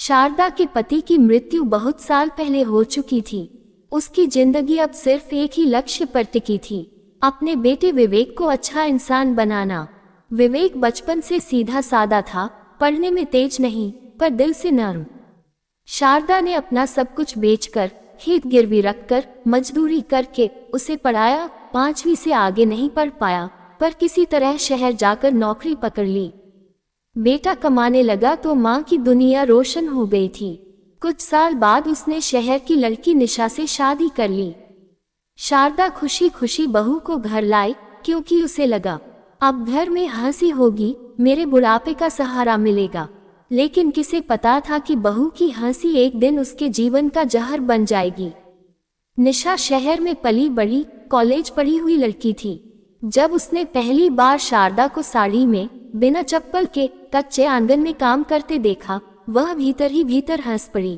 शारदा के पति की मृत्यु बहुत साल पहले हो चुकी थी। उसकी जिंदगी अब सिर्फ एक ही लक्ष्य पर टिकी थी, अपने बेटे विवेक को अच्छा इंसान बनाना। विवेक बचपन से सीधा सादा था, पढ़ने में तेज नहीं पर दिल से नर्म। शारदा ने अपना सब कुछ बेचकर, खेत गिरवी रखकर, मजदूरी करके उसे पढ़ाया। 5वीं से आगे नहीं पढ़ पाया, पर किसी तरह शहर जाकर नौकरी पकड़ ली। बेटा कमाने लगा तो माँ की दुनिया रोशन हो गई थी। कुछ साल बाद उसने शहर की लड़की निशा से शादी कर ली। शारदा खुशी खुशी बहू को घर लाई, क्योंकि उसे लगा अब घर में हंसी होगी, मेरे बुढ़ापे का सहारा मिलेगा। लेकिन किसे पता था कि बहू की हंसी एक दिन उसके जीवन का जहर बन जाएगी। निशा शहर में पली बड़ी, कॉलेज पढ़ी हुई लड़की थी। जब उसने पहली बार शारदा को साड़ी में बिना चप्पल के कच्चे आंगन में काम करते देखा, वह भीतर ही भीतर हंस पड़ी।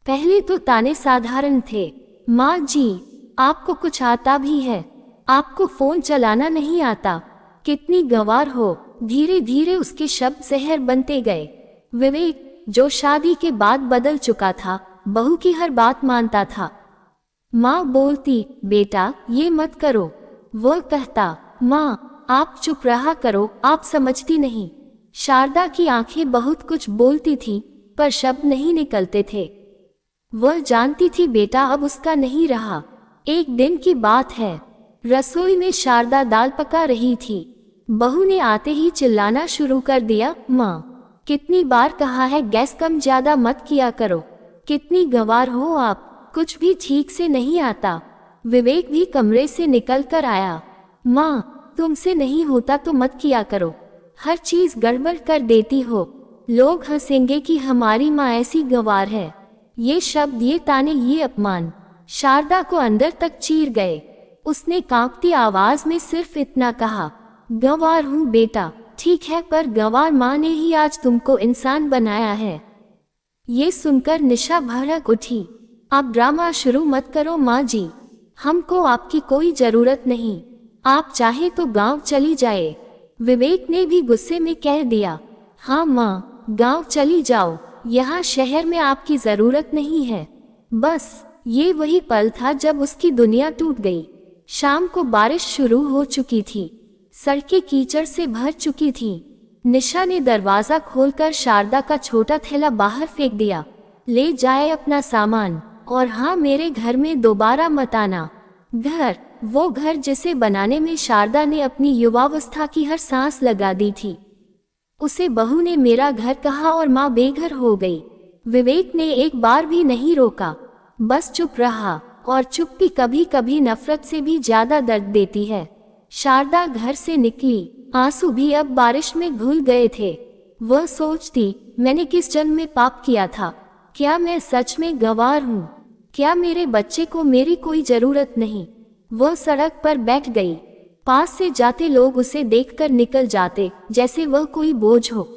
पहले तो ताने साधारण थे, माँ जी आपको कुछ आता भी है, आपको फोन चलाना नहीं आता, कितनी गंवार हो। धीरे धीरे उसके शब्द जहर बनते गए। विवेक, जो शादी के बाद बदल चुका था, बहू की हर बात मानता था। माँ बोलती, बेटा ये मत करो। वह कहता, माँ आप चुप रहा करो, आप समझती नहीं। शारदा की आंखें बहुत कुछ बोलती थीं, पर शब्द नहीं निकलते थे। वह जानती थी बेटा अब उसका नहीं रहा। एक दिन की बात है, रसोई में शारदा दाल पका रही थी। बहू ने आते ही चिल्लाना शुरू कर दिया, माँ कितनी बार कहा है गैस कम ज्यादा मत किया करो, कितनी गंवार हो आप, कुछ भी ठीक से नहीं आता। विवेक भी कमरे से निकल कर आया, माँ तुमसे नहीं होता तो मत किया करो, हर चीज गड़बड़ कर देती हो, लोग हंसेंगे कि हमारी माँ ऐसी गंवार है। ये शब्द, ये ताने, ये अपमान शारदा को अंदर तक चीर गए। उसने कांपती आवाज में सिर्फ इतना कहा, गंवार हूँ बेटा, ठीक है, पर गंवार माँ ने ही आज तुमको इंसान बनाया है। ये सुनकर निशा भड़क उठी, आप ड्रामा शुरू मत करो माँ जी, हमको आपकी कोई जरूरत नहीं, आप चाहे तो गांव चली जाए। विवेक ने भी गुस्से में कह दिया, हाँ माँ गांव चली जाओ, यहाँ शहर में आपकी जरूरत नहीं है। बस ये वही पल था जब उसकी दुनिया टूट गई। शाम को बारिश शुरू हो चुकी थी, सड़कें कीचड़ से भर चुकी थीं। निशा ने दरवाजा खोलकर शारदा का छोटा थैला बाहर फेंक दिया, ले जाए अपना सामान, और हाँ मेरे घर में दोबारा मत आना। घर, वो घर जिसे बनाने में शारदा ने अपनी युवावस्था की हर सांस लगा दी थी, उसे बहू ने मेरा घर कहा और माँ बेघर हो गई। विवेक ने एक बार भी नहीं रोका, बस चुप रहा, और चुप्पी कभी कभी नफरत से भी ज्यादा दर्द देती है। शारदा घर से निकली, आंसू भी अब बारिश में घुल गए थे। वह सोचती, मैंने किस जन्म में पाप किया था, क्या मैं सच में गंवार हूँ, क्या मेरे बच्चे को मेरी कोई जरूरत नहीं। वह सड़क पर बैठ गई, पास से जाते लोग उसे देखकर निकल जाते, जैसे वह कोई बोझ हो।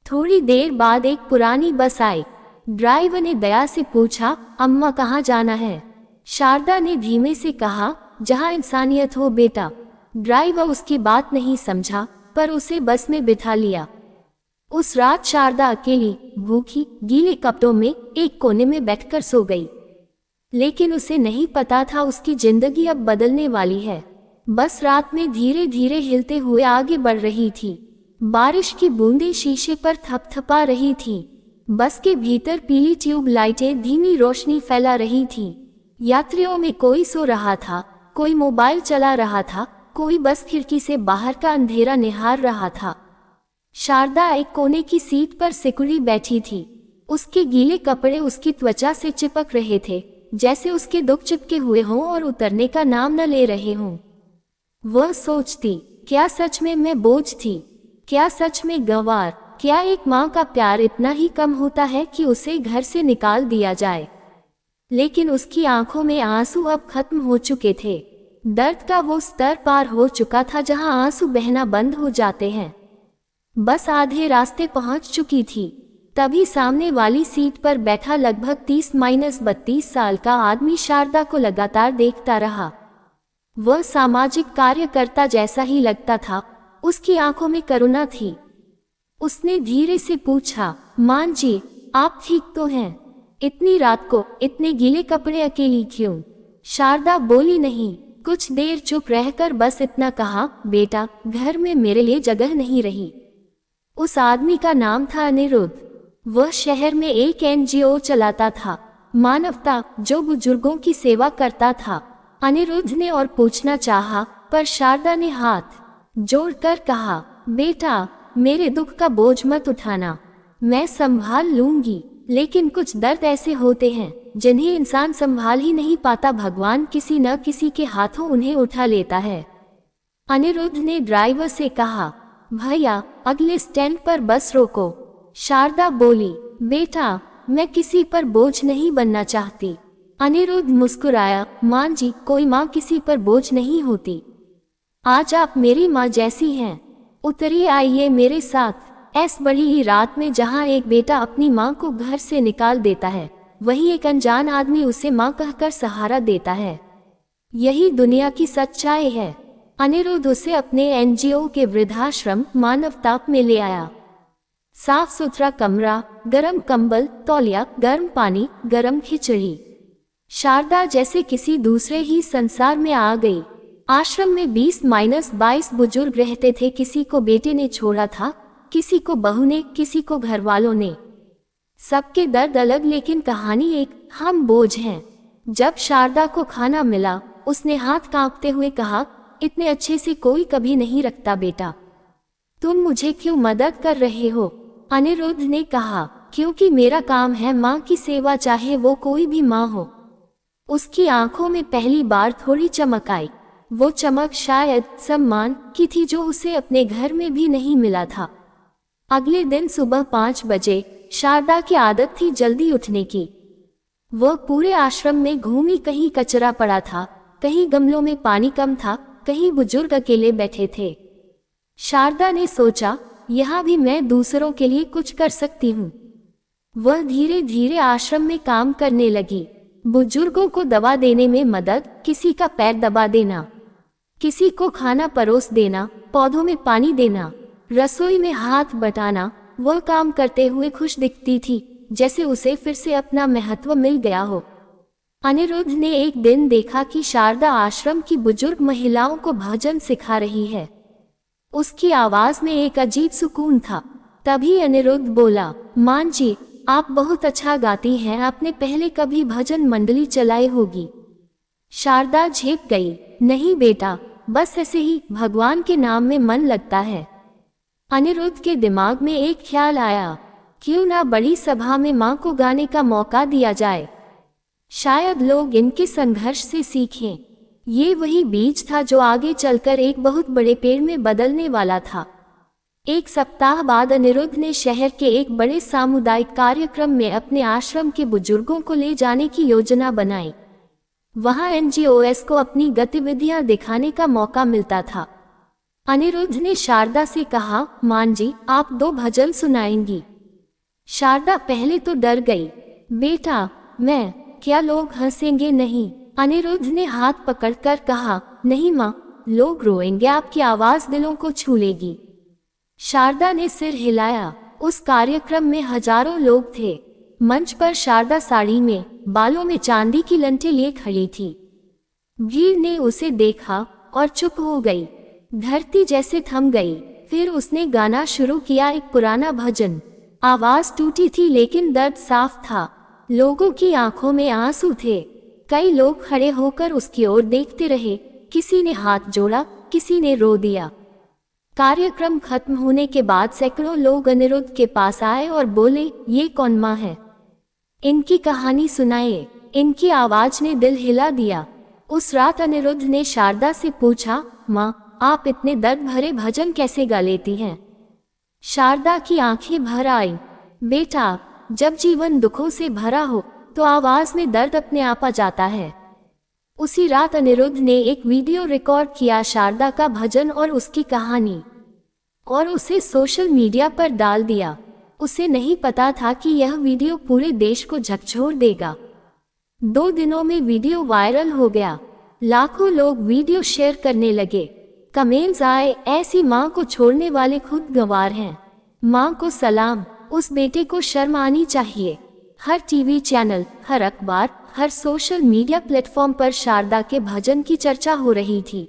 थोड़ी देर बाद एक पुरानी बस आई। ड्राइवर ने दया से पूछा, अम्मा कहाँ जाना है? शारदा ने धीमे से कहा, जहाँ इंसानियत हो बेटा। ड्राइवर उसकी बात नहीं समझा, पर उसे बस में बिठा लिया। उस रात शारदा अकेली, भूखी, गीले कपड़ों में एक कोने में बैठकर सो गई। लेकिन उसे नहीं पता था उसकी जिंदगी अब बदलने वाली है। बस रात में धीरे धीरे हिलते हुए आगे बढ़ रही थी। बारिश की बूंदें शीशे पर थपथपा रही थीं। बस के भीतर पीली ट्यूब लाइटें धीमी रोशनी फैला रही थीं। यात्रियों में कोई सो रहा था, कोई मोबाइल चला रहा था, कोई बस खिड़की से बाहर का अंधेरा निहार रहा था। शारदा एक कोने की सीट पर सिकुड़ी बैठी थी। उसके गीले कपड़े उसकी त्वचा से चिपक रहे थे, जैसे उसके दुख चिपके हुए हों और उतरने का नाम न ले रहे हों। वह सोचती, क्या सच में मैं बोझ थी, क्या सच में गंवार, क्या एक माँ का प्यार इतना ही कम होता है कि उसे घर से निकाल दिया जाए। लेकिन उसकी आंखों में आंसू अब खत्म हो चुके थे। दर्द का वो स्तर पार हो चुका था जहां आंसू बहना बंद हो जाते हैं। बस आधे रास्ते पहुंच चुकी थी, तभी सामने वाली सीट पर बैठा लगभग 30-32 साल का आदमी शारदा को लगातार देखता रहा। वह सामाजिक कार्यकर्ता जैसा ही लगता था, उसकी आंखों में करुणा थी। उसने धीरे से पूछा, मां जी आप ठीक तो हैं? इतनी रात को इतने गीले कपड़े अकेली क्यों? शारदा बोली नहीं। कुछ देर चुप रहकर बस इतना कहा, बेटा घर में मेरे लिए जगह नहीं रही। उस आदमी का नाम था अनिरुद्ध। वह शहर में एक एनजीओ चलाता था, मानवता, जो बुजुर्गों की सेवा करता था। अनिरुद्ध ने और पूछना चाहा, पर शारदा ने हाथ जोड़कर कहा, बेटा मेरे दुख का बोझ मत उठाना, मैं संभाल लूंगी। लेकिन कुछ दर्द ऐसे होते हैं जिन्हें इंसान संभाल ही नहीं पाता, भगवान किसी न किसी के हाथों उन्हें उठा लेता है। अनिरुद्ध ने ड्राइवर से कहा, भैया अगले स्टैंड पर बस रोको। शारदा बोली, बेटा मैं किसी पर बोझ नहीं बनना चाहती। अनिरुद्ध मुस्कुराया, मां जी, कोई मां किसी पर बोझ नहीं होती। आज आप मेरी मां जैसी हैं। उतरिए, आइए मेरे साथ। बड़ी ही रात में जहां एक बेटा अपनी मां को घर से निकाल देता है, वहीं एक अनजान आदमी उसे मां कहकर सहारा देता है। यही दुनिया की सच्चाई है। अनिरुद्ध उसे अपने एनजीओ के वृद्धाश्रम मानवता में ले आया। साफ सुथरा कमरा, गरम कंबल, तौलिया, गर्म पानी, गरम खिचड़ी। शारदा जैसे किसी दूसरे ही संसार में आ गई। आश्रम में 20-22 बुजुर्ग रहते थे। किसी को बेटे ने छोड़ा था, किसी को बहू ने, किसी को घर वालों ने। सबके दर्द अलग, लेकिन कहानी एक, हम बोझ हैं। जब शारदा को खाना मिला, उसने हाथ कांपते हुए कहा, इतने अच्छे से कोई कभी नहीं रखता बेटा, तुम मुझे क्यों मदद कर रहे हो? अनिरुद्ध ने कहा, क्योंकि मेरा काम है माँ की सेवा, चाहे वो कोई भी माँ हो। उसकी आंखों में पहली बार थोड़ी चमक आई। वो चमक शायद सम्मान की थी, जो उसे अपने घर में भी नहीं मिला था। अगले दिन सुबह 5 बजे शारदा की आदत थी जल्दी उठने की। वह पूरे आश्रम में घूमी, कहीं कचरा पड़ा था, कहीं गमलों में पानी कम था, कहीं बुजुर्ग अकेले बैठे थे। शारदा ने सोचा, यहाँ भी मैं दूसरों के लिए कुछ कर सकती हूँ। वह धीरे धीरे आश्रम में काम करने लगी। बुजुर्गों को दवा देने में मदद, किसी का पैर दबा देना, किसी को खाना परोस देना, पौधों में पानी देना, रसोई में हाथ बटाना। वह काम करते हुए खुश दिखती थी, जैसे उसे फिर से अपना महत्व मिल गया हो। अनिरुद्ध ने एक दिन देखा कि शारदा आश्रम की बुजुर्ग महिलाओं को भजन सिखा रही है। उसकी आवाज में एक अजीब सुकून था। तभी अनिरुद्ध बोला, मां जी, आप बहुत अच्छा गाती हैं, आपने पहले कभी भजन मंडली चलाई होगी। शारदा झेप गई, नहीं बेटा, बस ऐसे ही भगवान के नाम में मन लगता है। अनिरुद्ध के दिमाग में एक ख्याल आया, क्यों ना बड़ी सभा में मां को गाने का मौका दिया जाए, शायद लोग इनके संघर्ष से सीखें। ये वही बीज था जो आगे चलकर एक बहुत बड़े पेड़ में बदलने वाला था। एक सप्ताह बाद अनिरुद्ध ने शहर के एक बड़े सामुदायिक कार्यक्रम में अपने आश्रम के बुजुर्गों को ले जाने की योजना बनाई। वहां एनजीओएस को अपनी गतिविधियां दिखाने का मौका मिलता था। अनिरुद्ध ने शारदा से कहा, मां जी, आप 2 भजन सुनाएंगी। शारदा पहले तो डर गई, बेटा मैं, क्या लोग हंसेंगे? नहीं। अनिरुद्ध ने हाथ पकड़कर कहा, नहीं मां, लोग रोएंगे, आपकी आवाज दिलों को छू लेगी। शारदा ने सिर हिलाया। उस कार्यक्रम में हजारों लोग थे। मंच पर शारदा साड़ी में, बालों में चांदी की लंठे लिए खड़ी थी। भीड़ ने उसे देखा और चुप हो गई, धरती जैसे थम गई। फिर उसने गाना शुरू किया, एक पुराना भजन। आवाज टूटी थी लेकिन दर्द साफ था। लोगों की आंखों में आंसू थे। कई लोग खड़े होकर उसकी ओर देखते रहे, किसी ने हाथ जोड़ा, किसी ने रो दिया। कार्यक्रम खत्म होने के बाद सैकड़ों लोग अनिरुद्ध के पास आए और बोले, ये कौन माँ है? इनकी कहानी सुनाइए। इनकी आवाज ने दिल हिला दिया। उस रात अनिरुद्ध ने शारदा से पूछा, माँ, आप इतने दर्द भरे भजन कैसे गा लेती हैं? शारदा की आंखें भर आईं। बेटा, जब जीवन दुखों से भरा हो तो आवाज में दर्द अपने आप आ जाता है। उसी रात अनिरुद्ध ने एक वीडियो रिकॉर्ड किया, शारदा का भजन और उसकी कहानी, और उसे सोशल मीडिया पर डाल दिया। उसे नहीं पता था कि यह वीडियो पूरे देश को झकझोर देगा। 2 दिनों में वीडियो वायरल हो गया। लाखों लोग वीडियो शेयर करने लगे। कमेंट्स आए, ऐसी माँ को छोड़ने वाले खुद गंवार हैं। माँ को सलाम, उस बेटे को शर्म आनी चाहिए। हर टीवी चैनल, हर अखबार, हर सोशल मीडिया प्लेटफॉर्म पर शारदा के भजन की चर्चा हो रही थी।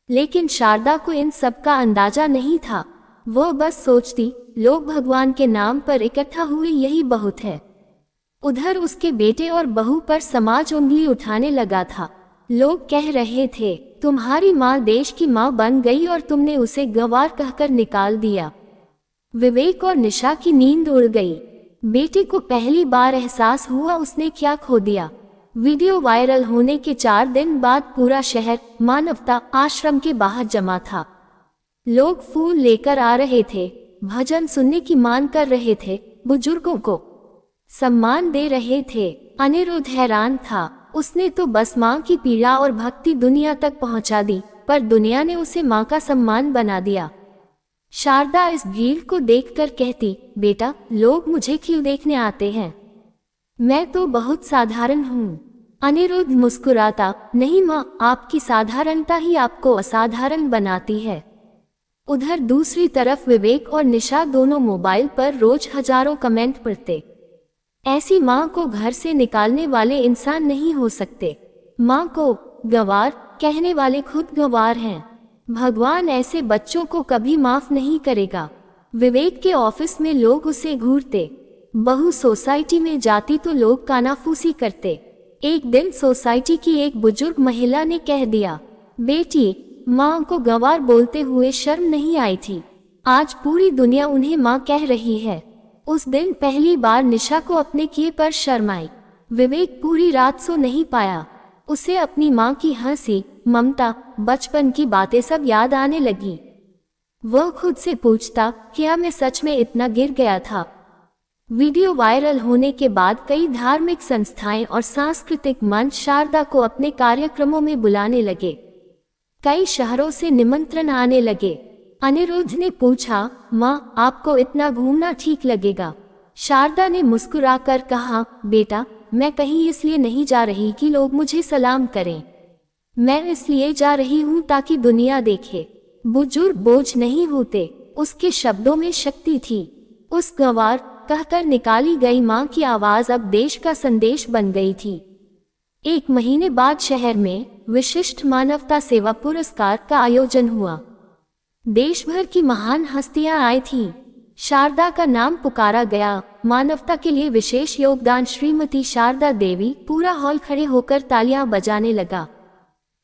लेकिन शारदा को इन सब का अंदाजा नहीं था। वो बस सोचती, लोग भगवान के नाम पर इकट्ठा हुए, यही बहुत है। उधर उसके बेटे और बहू पर समाज उंगली उठाने लगा था। लोग कह रहे थे, तुम्हारी माँ देश की माँ बन गई और तुमने उसे गंवार कहकर निकाल दिया। विवेक और निशा की नींद उड़ गई। बेटे को पहली बार एहसास हुआ उसने क्या खो दिया। वीडियो वायरल होने के 4 दिन बाद पूरा शहर मानवता आश्रम के बाहर जमा था। लोग फूल लेकर आ रहे थे, भजन सुनने की मांग कर रहे थे, बुजुर्गों को सम्मान दे रहे थे। अनिरुद्ध हैरान था। उसने तो बस माँ की पीड़ा और भक्ति दुनिया तक पहुंचा दी, पर दुनिया ने उसे माँ का सम्मान बना दिया। शारदा इस भीड़ को देखकर कहती, बेटा, लोग मुझे क्यों देखने आते हैं? मैं तो बहुत साधारण हूँ। अनिरुद्ध मुस्कुराता, नहीं माँ, आपकी साधारणता ही आपको असाधारण बनाती है। उधर दूसरी तरफ विवेक और निशा दोनों मोबाइल पर रोज हजारों कमेंट पढ़ते। ऐसी माँ को घर से निकालने वाले इंसान नहीं हो सकते। माँ को गंवार कहने वाले खुद गंवार हैं। भगवान ऐसे बच्चों को कभी माफ नहीं करेगा। विवेक के ऑफिस में लोग उसे घूरते। बहू सोसाइटी में जाती तो लोग कानाफूसी करते। एक दिन सोसाइटी की एक बुजुर्ग महिला ने कह दिया, बेटी, माँ को गंवार बोलते हुए शर्म नहीं आई थी। आज पूरी दुनिया उन्हें माँ कह रही है। उस दिन पहली बार निशा को अपने किए पर शर्म आई। विवेक पूरी रात सो नहीं पाया। उसे अपनी माँ की हंसी, ममता, बचपन की बातें सब याद आने लगी। वह खुद से पूछता, क्या मैं सच में इतना गिर गया था? वीडियो वायरल होने के बाद कई धार्मिक संस्थाएं और सांस्कृतिक मंच शारदा को अपने कार्यक्रमों में बुलाने लगे। कई शहरों से निमंत्रण आने लगे। अनिरुद्ध ने पूछा, माँ, आपको इतना घूमना ठीक लगेगा? शारदा ने मुस्कुराकर कहा, बेटा, मैं कहीं इसलिए नहीं जा रही कि लोग मुझे सलाम करें। मैं इसलिए जा रही हूँ ताकि दुनिया देखे। बुजुर्ग बोझ नहीं होते। उसके शब्दों में शक्ति थी। उस गंवार कहकर निकाली गई माँ की आवाज अब देश का संदेश बन गई थी। 1 महीने बाद शहर में विशिष्ट मानवता सेवा पुरस्कार का आयोजन हुआ। देश भर की महान हस्तियां आई थीं। शारदा का नाम पुकारा गया। मानवता के लिए विशेष योगदान श्रीमती शारदा देवी। पूरा हॉल खड़े होकर तालियां बजाने लगा।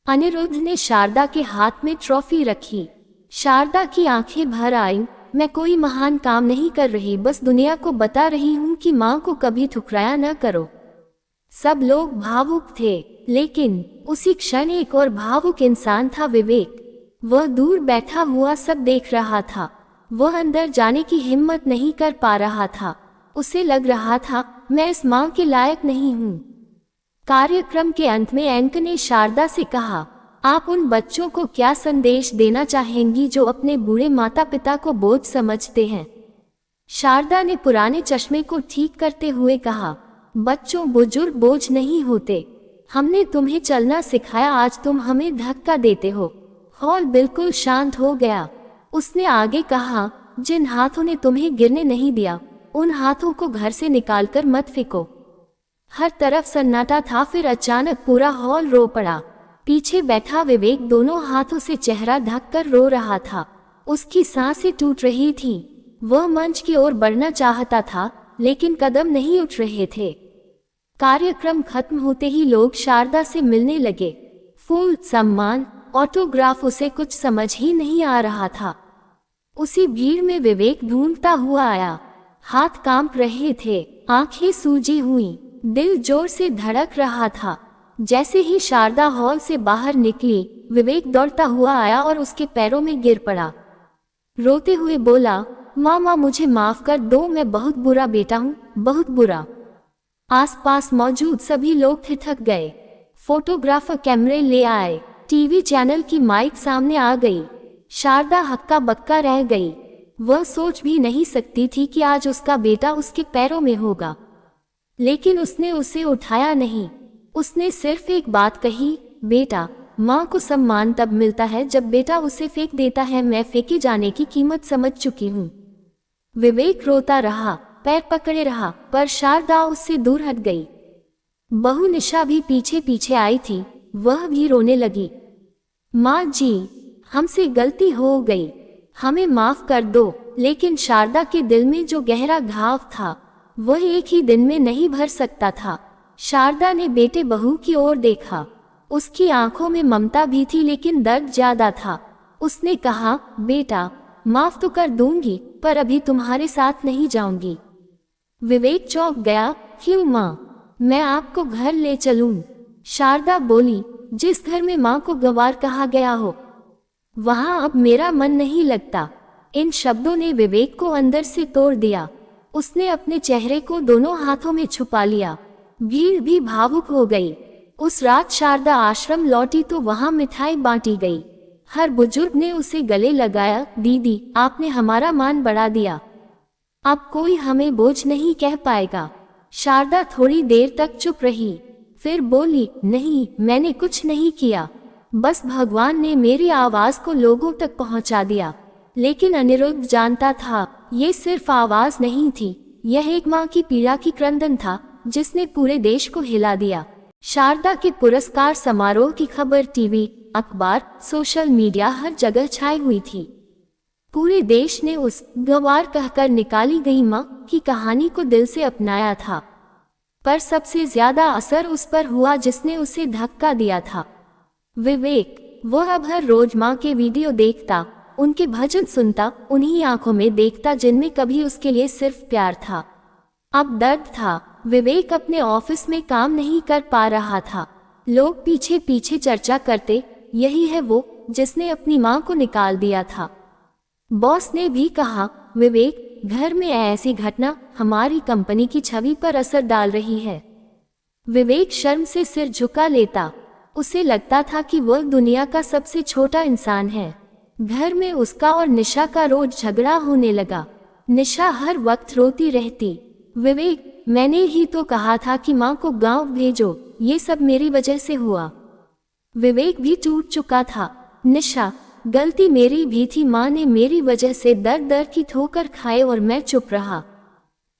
अनिरुद्ध ने शारदा के हाथ में ट्रॉफी रखी। शारदा की आंखें भर आईं। मैं कोई महान काम नहीं कर रही, बस दुनिया को बता रही हूँ कि माँ को कभी ठुकराया न करो। सब लोग भावुक थे, लेकिन उसी क्षण एक और भावुक इंसान था, विवेक। वह दूर बैठा हुआ सब देख रहा था। वह अंदर जाने की हिम्मत नहीं कर पा रहा था। उसे लग रहा था, मैं इस माँ के लायक नहीं हूँ। कार्यक्रम के अंत में एंकर ने शारदा से कहा, आप उन बच्चों को क्या संदेश देना चाहेंगी जो अपने बूढ़े माता पिता को बोझ समझते हैं? शारदा ने पुराने चश्मे को ठीक करते हुए कहा, बच्चों, बुजुर्ग बोझ नहीं होते। हमने तुम्हें चलना सिखाया, आज तुम हमें धक्का देते हो। हॉल बिल्कुल शांत हो गया। उसने आगे कहा, जिन हाथों ने तुम्हें गिरने नहीं दिया, उन हाथों को घर से निकालकर मत फेंको। हर तरफ सन्नाटा था। फिर अचानक पूरा हॉल रो पड़ा। पीछे बैठा विवेक दोनों हाथों से चेहरा ढककर रो रहा था। उसकी सांसें टूट रही थीं। वह मंच की ओर बढ़ना चाहता था, लेकिन कदम नहीं उठ रहे थे। कार्यक्रम खत्म होते ही लोग शारदा से मिलने लगे। फूल, सम्मान, ऑटोग्राफ, उसे कुछ समझ ही नहीं आ रहा था। उसी भीड़ में विवेक ढूंढता हुआ आया। हाथ कांप रहे थे, आंखें सूजी हुई, दिल जोर से धड़क रहा था। जैसे ही शारदा हॉल से बाहर निकली, विवेक दौड़ता हुआ आया और उसके पैरों में गिर पड़ा। रोते हुए बोला, माँ, मुझे माफ कर दो, मैं बहुत बुरा बेटा हूँ, बहुत बुरा। आसपास मौजूद सभी लोग ठिठक गए। फोटोग्राफर कैमरे ले आए। टीवी चैनल की माइक सामने आ गई। शारदा हक्का बक्का रह गई। वह सोच भी नहीं सकती थी कि आज उसका बेटा उसके पैरों में होगा, लेकिन उसने उसे उठाया नहीं। उसने सिर्फ एक बात कही, बेटा, माँ को सम्मान तब मिलता है जब बेटा उसे फेंक देता है। मैं फेंके जाने की कीमत समझ चुकी हूँ। विवेक रोता रहा, पैर पकड़े रहा, पर शारदा उससे दूर हट गई। बहू निशा भी पीछे पीछे आई थी, वह भी रोने लगी। माँ जी, हमसे गलती हो गई, हमें माफ कर दो। लेकिन शारदा के दिल में जो गहरा घाव था वह एक ही दिन में नहीं भर सकता था। शारदा ने बेटे बहू की ओर देखा, उसकी आंखों में ममता भी थी लेकिन दर्द ज्यादा था। उसने कहा, बेटा, माफ तो कर दूंगी, पर अभी तुम्हारे साथ नहीं जाऊंगी। विवेक चौंक गया, क्यों माँ, मैं आपको घर ले चलूं? शारदा बोली, जिस घर में माँ को गंवार कहा गया हो वहां अब मेरा मन नहीं लगता। इन शब्दों ने विवेक को अंदर से तोड़ दिया। उसने अपने चेहरे को दोनों हाथों में छुपा लिया। भीड़ भी भावुक हो गई। उस रात शारदा आश्रम लौटी तो वहां मिठाई बांटी गई। हर बुजुर्ग ने उसे गले लगाया, दीदी, आपने हमारा मान बढ़ा दिया, अब कोई हमें बोझ नहीं कह पाएगा। शारदा थोड़ी देर तक चुप रही, फिर बोली, नहीं, मैंने कुछ नहीं किया, बस भगवान ने मेरी आवाज को लोगों तक पहुंचा दिया। लेकिन अनिरुद्ध जानता था, ये सिर्फ आवाज नहीं थी, यह एक माँ की पीड़ा की क्रंदन था जिसने पूरे देश को हिला दिया। शारदा के पुरस्कार समारोह की खबर टीवी, अखबार, सोशल मीडिया हर जगह छाई हुई थी। पूरे देश ने उस गंवार कहकर निकाली गई माँ की कहानी को दिल से अपनाया था। पर सबसे ज्यादा असर उस पर हुआ जिसने उसे धक्का दिया था, विवेक। वह अब हर रोज माँ के वीडियो देखता, उनके भजन सुनता, उन्हीं आंखों में देखता जिनमें कभी उसके लिए सिर्फ प्यार था, अब दर्द था। विवेक अपने ऑफिस में काम नहीं कर पा रहा था। लोग पीछे पीछे चर्चा करते, यही है वो जिसने अपनी माँ को निकाल दिया था। बॉस ने भी कहा, विवेक, घर में ऐसी घटना हमारी कंपनी की छवि पर असर डाल रही है। विवेक शर्म से सिर झुका लेता। उसे लगता था कि वह दुनिया का सबसे छोटा इंसान है। घर में उसका और निशा का रोज झगड़ा होने लगा। निशा हर वक्त रोती रहती, विवेक, मैंने ही तो कहा था कि माँ को गांव भेजो, ये सब मेरी वजह से हुआ। विवेक भी टूट चुका था। निशा, गलती मेरी भी थी, माँ ने मेरी वजह से दर दर की ठोकर खाए और मैं चुप रहा।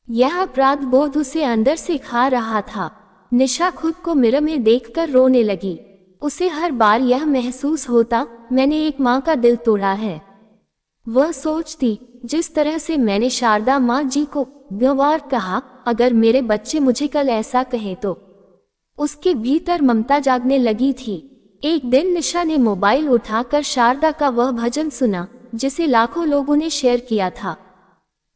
यह अपराध बोध उसे अंदर से खा रहा था। निशा खुद को मिरर में देखकर रोने लगी। उसे हर बार यह महसूस होता, मैंने एक माँ का दिल तोड़ा है। वह सोचती, जिस तरह से मैंने शारदा माँ जी को गंवार कहा, अगर मेरे बच्चे मुझे कल ऐसा कहे तो। उसके भीतर ममता जागने लगी थी। एक दिन निशा ने मोबाइल उठाकर शारदा का वह भजन सुना जिसे लाखों लोगों ने शेयर किया था।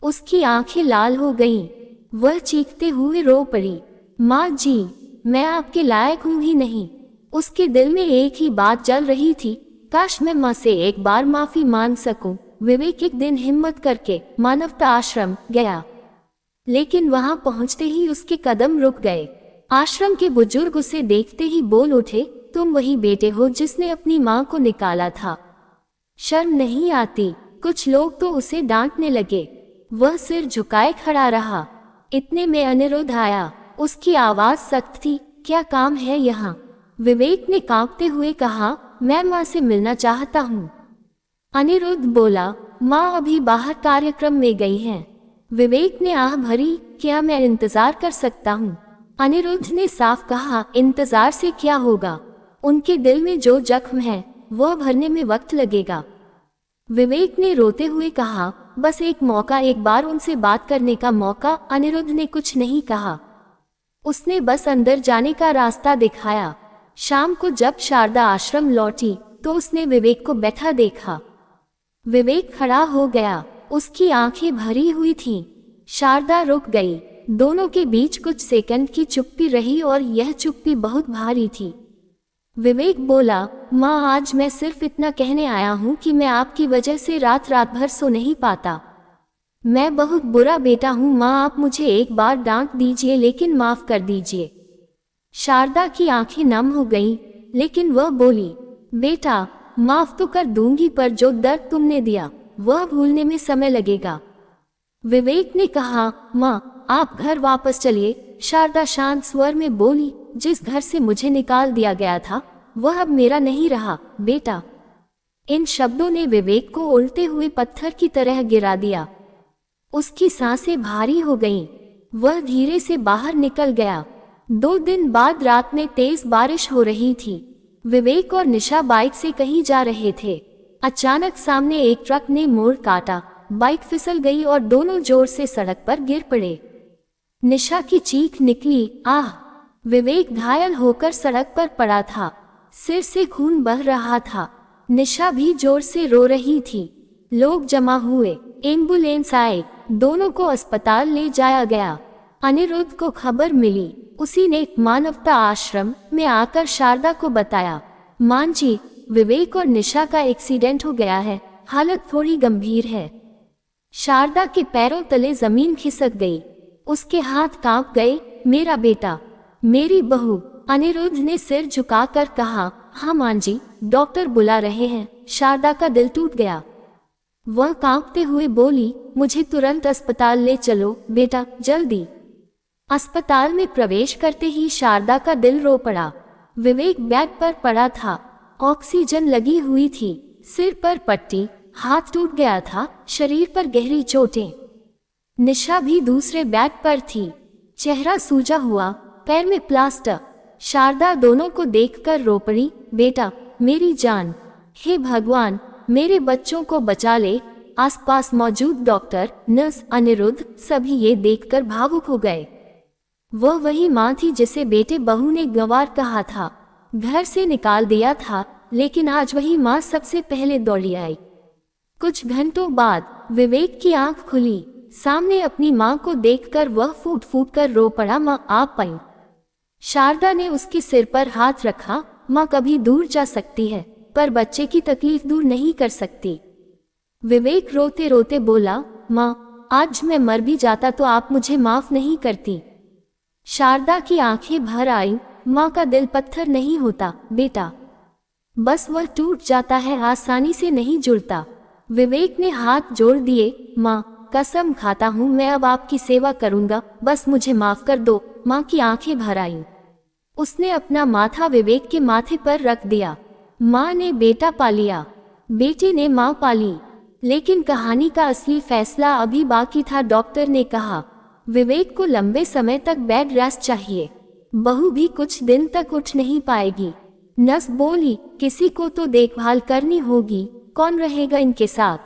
उसकी आंखें लाल हो गईं। वह चीखते हुए रो पड़ी, माँ जी, मैं आपके लायक हूँ ही नहीं। उसके दिल में एक ही बात जल रही थी, काश मैं माँ से एक बार माफी मांग सकूं। विवेक एक दिन हिम्मत करके मानवता आश्रम गया, लेकिन वहां पहुंचते ही उसके कदम रुक गए। आश्रम के बुजुर्ग उसे देखते ही बोल उठे, तुम वही बेटे हो जिसने अपनी माँ को निकाला था, शर्म नहीं आती? कुछ लोग तो उसे डांटने लगे। वह सिर झुकाए खड़ा रहा। इतने में अनिरुद्ध आया। उसकी आवाज सख्त थी, क्या काम है यहाँ? विवेक ने कांपते हुए कहा, मैं माँ से मिलना चाहता हूँ। अनिरुद्ध बोला, माँ अभी बाहर कार्यक्रम में गई हैं। विवेक ने आह भरी, क्या मैं इंतजार कर सकता हूँ? अनिरुद्ध ने साफ कहा, इंतजार से क्या होगा? उनके दिल में जो जख्म है वह भरने में वक्त लगेगा। विवेक ने रोते हुए कहा, बस एक मौका, एक बार उनसे बात करने का मौका। अनिरुद्ध ने कुछ नहीं कहा। उसने बस अंदर जाने का रास्ता दिखाया। शाम को जब शारदा आश्रम लौटी तो उसने विवेक को बैठा देखा। विवेक खड़ा हो गया, उसकी आंखें भरी हुई थीं। शारदा रुक गई। दोनों के बीच कुछ सेकंड की चुप्पी रही और यह चुप्पी बहुत भारी थी। विवेक बोला, माँ, आज मैं सिर्फ इतना कहने आया हूँ कि मैं आपकी वजह से रात रात भर सो नहीं पाता। मैं बहुत बुरा बेटा हूँ माँ, आप मुझे एक बार डांट दीजिए लेकिन माफ कर दीजिए। शारदा की आंखें नम हो गईं, लेकिन वह बोली, बेटा, माफ तो कर दूंगी, पर जो दर्द तुमने दिया वह भूलने में समय लगेगा। विवेक ने कहा, माँ, आप घर वापस चलिए। शारदा शांत स्वर में बोली, जिस घर से मुझे निकाल दिया गया था वह अब मेरा नहीं रहा, बेटा। इन शब्दों ने विवेक को उल्टे हुए पत्थर की तरह गिरा दिया। उसकी सांसें भारी हो गईं। वह धीरे से बाहर निकल गया। 2 दिन बाद रात में तेज बारिश हो रही थी। विवेक और निशा बाइक से कहीं जा रहे थे। अचानक सामने एक ट्रक ने मोड़ काटा, बाइक फिसल गई और दोनों जोर से सड़क पर गिर पड़े। निशा की चीख निकली, आह! विवेक घायल होकर सड़क पर पड़ा था, सिर से खून बह रहा था। निशा भी जोर से रो रही थी। लोग जमा हुए, एम्बुलेंस आई, दोनों को अस्पताल ले जाया गया। अनिरुद्ध को खबर मिली। उसी ने मानवता आश्रम में आकर शारदा को बताया, मां जी, विवेक और निशा का एक्सीडेंट हो गया है, हालत थोड़ी गंभीर है। शारदा के पैरों तले जमीन खिसक गई। उसके हाथ कांप गए। मेरा बेटा, मेरी बहू। अनिरुद्ध ने सिर झुकाकर कहा, हाँ मां जी, डॉक्टर बुला रहे हैं। शारदा का दिल टूट गया। वह कांपते हुए बोली, मुझे तुरंत अस्पताल ले चलो बेटा, जल्दी। अस्पताल में प्रवेश करते ही शारदा का दिल रो पड़ा। विवेक बेड पर पड़ा था, ऑक्सीजन लगी हुई थी, सिर पर पट्टी, हाथ टूट गया था, शरीर पर गहरी चोटें। निशा भी दूसरे बेड पर थी, चेहरा सूजा हुआ, पैर में प्लास्टर। शारदा दोनों को देखकर रो पड़ी, बेटा, मेरी जान, हे भगवान, मेरे बच्चों को बचा ले। आसपास मौजूद डॉक्टर, नर्स, अनिरुद्ध सभी ये देखकर भावुक हो गए। वह वही मां थी जिसे बेटे बहू ने गंवार कहा था, घर से निकाल दिया था, लेकिन आज वही मां सबसे पहले दौड़ी आई। कुछ घंटों बाद विवेक की आंख खुली। सामने अपनी मां को देखकर वह फूट फूट कर रो पड़ा, मां आप आई। शारदा ने उसके सिर पर हाथ रखा, मां कभी दूर जा सकती है, पर बच्चे की तकलीफ दूर नहीं कर सकती। विवेक रोते रोते बोला, मां, आज मैं मर भी जाता तो आप मुझे माफ नहीं करती। शारदा की आंखें भर आईं, मां का दिल पत्थर नहीं होता बेटा, बस वह टूट जाता है, आसानी से नहीं जुड़ता। विवेक ने हाथ जोड़ दिए, मां, कसम खाता हूं मैं अब आपकी सेवा करूंगा, बस मुझे माफ कर दो। मां की आंखें भर आईं। उसने अपना माथा विवेक के माथे पर रख दिया। मां ने बेटा पा लिया, बेटे ने मां पाली, लेकिन कहानी का असली फैसला अभी बाकी था। डॉक्टर ने कहा, विवेक को लंबे समय तक बेड रेस्ट चाहिए, बहू भी कुछ दिन तक उठ नहीं पाएगी। नर्स बोली, किसी को तो देखभाल करनी होगी, कौन रहेगा इनके साथ?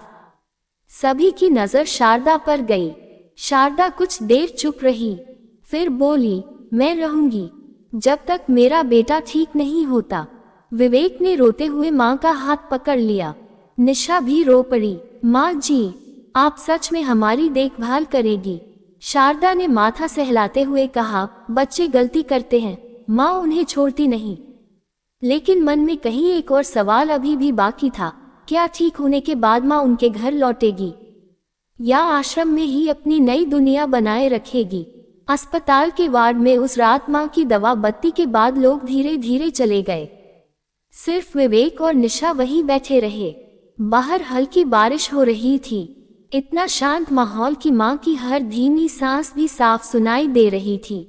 सभी की नजर शारदा पर गई। शारदा कुछ देर चुप रही, फिर बोली, मैं रहूंगी जब तक मेरा बेटा ठीक नहीं होता। विवेक ने रोते हुए मां का हाथ पकड़ लिया। निशा भी रो पड़ी, मां जी, आप सच में हमारी देखभाल करेगी? शारदा ने माथा सहलाते हुए कहा, बच्चे गलती करते हैं, मां उन्हें छोड़ती नहीं। लेकिन मन में कहीं एक और सवाल अभी भी बाकी था, क्या ठीक होने के बाद मां उनके घर लौटेगी या आश्रम में ही अपनी नई दुनिया बनाए रखेगी? अस्पताल के वार्ड में उस रात मां की दवा बत्ती के बाद लोग धीरे धीरे चले गए। सिर्फ विवेक और निशा वहीं बैठे रहे। बाहर हल्की बारिश हो रही थी। इतना शांत माहौल कि मां की हर धीमी सांस भी साफ सुनाई दे रही थी।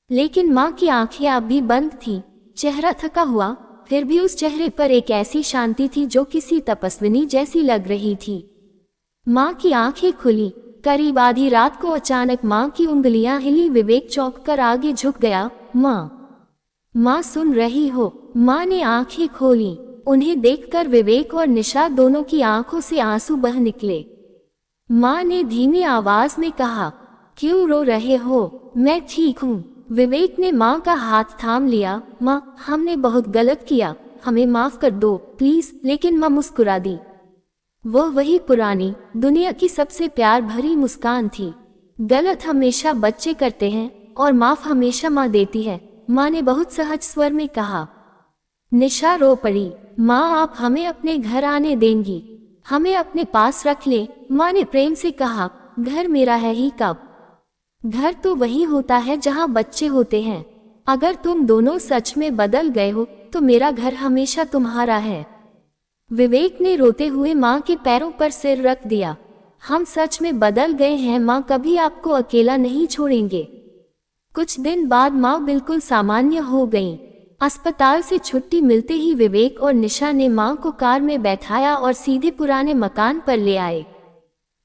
लेकिन मां की आंखें अब भी बंद थीं, चेहरा थका हुआ, फिर भी उस चेहरे पर एक ऐसी शांति थी जो किसी तपस्विनी जैसी लग रही थी। मां की आंखें खुली। करीब आधी रात को अचानक मां की उंगलियां हिली। विवेक चौंक कर आगे झुक गया। मां सुन रही हो? मां ने आंखें खोली। उन्हें देखकर विवेक और निशा दोनों की आंखों से आंसू बह निकले। मां ने धीमी आवाज में कहा, क्यों रो रहे हो? मैं ठीक हूँ। विवेक ने मां का हाथ थाम लिया। मां, हमने बहुत गलत किया, हमें माफ कर दो प्लीज। लेकिन मां मुस्कुरा दी। वह वही पुरानी दुनिया की सबसे प्यार भरी मुस्कान थी। गलत हमेशा बच्चे करते हैं और माफ हमेशा मां देती है, मां ने बहुत सहज स्वर में कहा। निशा रो पड़ी। मां, आप हमें अपने घर आने देंगी? हमें अपने पास रख ले, मां ने प्रेम से कहा। घर मेरा है ही कब? घर तो वही होता है जहां बच्चे होते हैं। अगर तुम दोनों सच में बदल गए हो तो मेरा घर हमेशा तुम्हारा है। विवेक ने रोते हुए मां के पैरों पर सिर रख दिया। हम सच में बदल गए हैं मां, कभी आपको अकेला नहीं छोड़ेंगे। कुछ दिन बाद मां बिल्कुल सामान्य हो गईं। अस्पताल से छुट्टी मिलते ही विवेक और निशा ने मां को कार में बैठाया और सीधे पुराने मकान पर ले आए।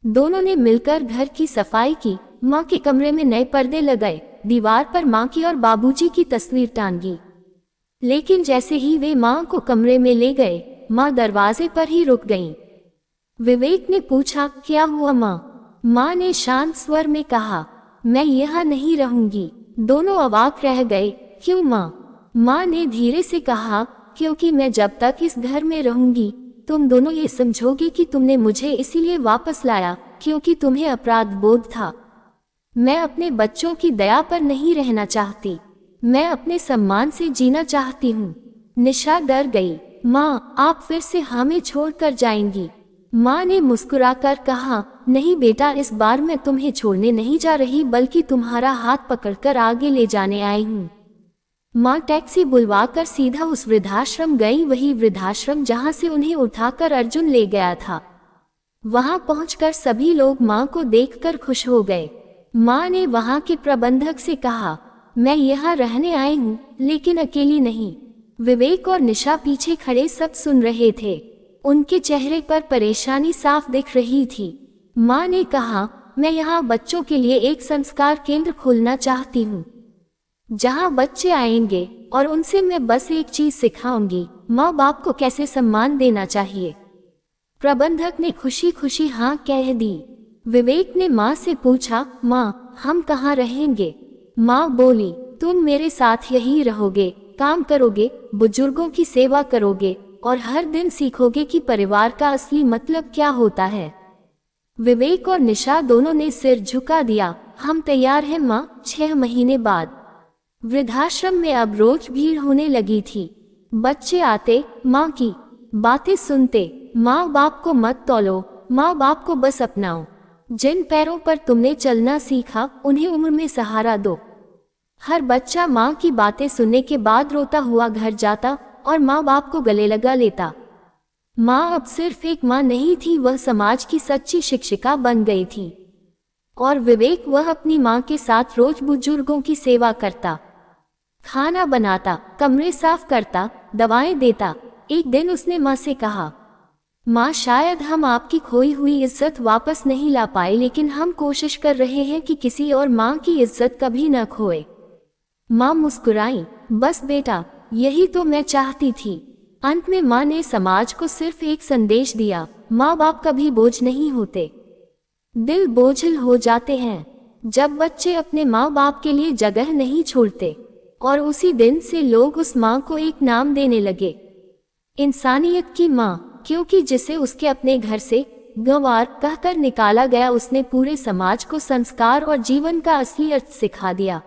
दोनों ने मिलकर घर की सफाई की, माँ के कमरे में नए पर्दे लगाए, दीवार पर माँ की और बाबूजी की तस्वीर टांगी। लेकिन जैसे ही वे माँ को कमरे में ले गए, माँ दरवाजे पर ही रुक गईं। विवेक ने पूछा, क्या हुआ माँ? माँ ने शांत स्वर में कहा, मैं यहाँ नहीं रहूंगी। दोनों अवाक रह गए। क्यों माँ? माँ ने धीरे से कहा, क्योंकि मैं जब तक इस घर में रहूंगी तुम दोनों ये समझोगे कि तुमने मुझे इसीलिए वापस लाया क्योंकि तुम्हें अपराध बोध था। मैं अपने बच्चों की दया पर नहीं रहना चाहती, मैं अपने सम्मान से जीना चाहती हूँ। निशा डर गई। माँ, आप फिर से हमें छोड़कर जाएंगी? माँ ने मुस्कुराकर कहा, नहीं बेटा, इस बार मैं तुम्हें छोड़ने नहीं जा रही बल्कि तुम्हारा हाथ पकड़कर आगे ले जाने आई हूँ। माँ टैक्सी बुलवाकर सीधा उस वृद्धाश्रम गई, वही वृद्धाश्रम जहाँ से उन्हें उठाकर अर्जुन ले गया था। वहाँ पहुंचकर सभी लोग माँ को देखकर खुश हो गए। माँ ने वहाँ के प्रबंधक से कहा, मैं यहाँ रहने आई हूँ लेकिन अकेली नहीं। विवेक और निशा पीछे खड़े सब सुन रहे थे। उनके चेहरे पर परेशानी साफ दिख रही थी। माँ ने कहा, मैं यहाँ बच्चों के लिए एक संस्कार केंद्र खोलना चाहती हूँ, जहाँ बच्चे आएंगे और उनसे मैं बस एक चीज सिखाऊंगी, माँ बाप को कैसे सम्मान देना चाहिए। प्रबंधक ने खुशी खुशी हाँ कह दी। विवेक ने माँ से पूछा, माँ, हम कहाँ रहेंगे? माँ बोली, तुम मेरे साथ यही रहोगे, काम करोगे, बुजुर्गों की सेवा करोगे और हर दिन सीखोगे कि परिवार का असली मतलब क्या होता है। विवेक और निशा दोनों ने सिर झुका दिया। हम तैयार हैं माँ। 6 महीने बाद वृद्धाश्रम में अब रोज भीड़ होने लगी थी। बच्चे आते, माँ की बातें सुनते। माँ बाप को मत तौलो, माँ बाप को बस अपनाओ। जिन पैरों पर तुमने चलना सीखा उन्हें उम्र में सहारा दो। हर बच्चा माँ की बातें सुनने के बाद रोता हुआ घर जाता और माँ बाप को गले लगा लेता। माँ अब सिर्फ एक माँ नहीं थी, वह समाज की सच्ची शिक्षिका बन गई थी। और विवेक, वह अपनी माँ के साथ रोज बुजुर्गों की सेवा करता, खाना बनाता, कमरे साफ करता, दवाएं देता। एक दिन उसने माँ से कहा, माँ, शायद हम आपकी खोई हुई इज्जत वापस नहीं ला पाए लेकिन हम कोशिश कर रहे हैं कि किसी और माँ की इज्जत कभी न खोए। माँ मुस्कुराई, बस बेटा, यही तो मैं चाहती थी। अंत में माँ ने समाज को सिर्फ एक संदेश दिया, माँ बाप कभी बोझ नहीं होते, दिल बोझिल हो जाते हैं जब बच्चे अपने माँ बाप के लिए जगह नहीं छोड़ते। और उसी दिन से लोग उस माँ को एक नाम देने लगे, इंसानियत की माँ, क्योंकि जिसे उसके अपने घर से गंवार कहकर निकाला गया, उसने पूरे समाज को संस्कार और जीवन का असली अर्थ सिखा दिया।